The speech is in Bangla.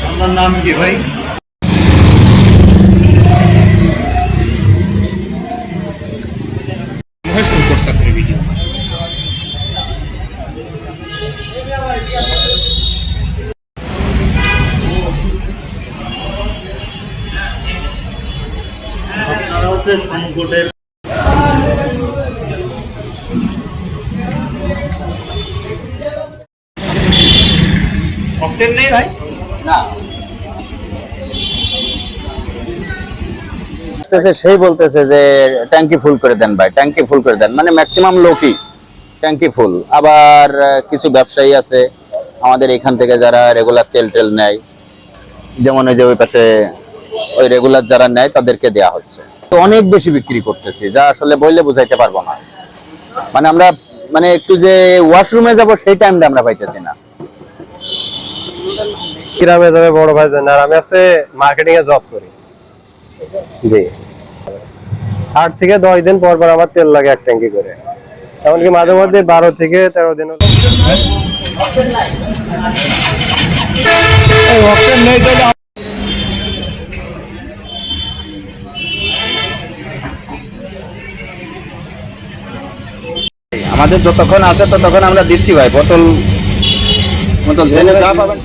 আপনার নাম কি ভাই? আপনারা হচ্ছে সংকটের অক্টেন নেই ভাই না সেই বলতেছে যে ট্যাঙ্কি ফুল করে দেন ভাই, ট্যাঙ্কি ফুল করে দেন, মানে ম্যাক্সিমাম লোকই ট্যাঙ্কি ফুল। আবার কিছু ব্যবসায়ী আছে আমাদের এখান থেকে যারা রেগুলার তেল টেল নেয়, যেমন ওই যে ওই পাশে ওই রেগুলার যারা নেয় তাদেরকে দেয়া হচ্ছে। তো অনেক বেশি বিক্রি করতেছি, যা আসলে বললে বুঝাইতে পারবো না। মানে আমরা মানে একটু যে ওয়াশরুমে যাব সেই টাইমটা আমরা পাইতেছি না। গ্রামে যাবে বড় ভাই জান, আর আমি আছে মার্কেটিং এ জব করি। জি 8 থেকে 10 দিন পর পর আমার তেল লাগে এক ট্যাঙ্কি করে, এমনকি মাঝে মধ্যে 12 থেকে 13 দিন। আমাদের যতক্ষণ আছে ততক্ষণ আমরা দিচ্ছি ভাই, বোতল যা পাবেন।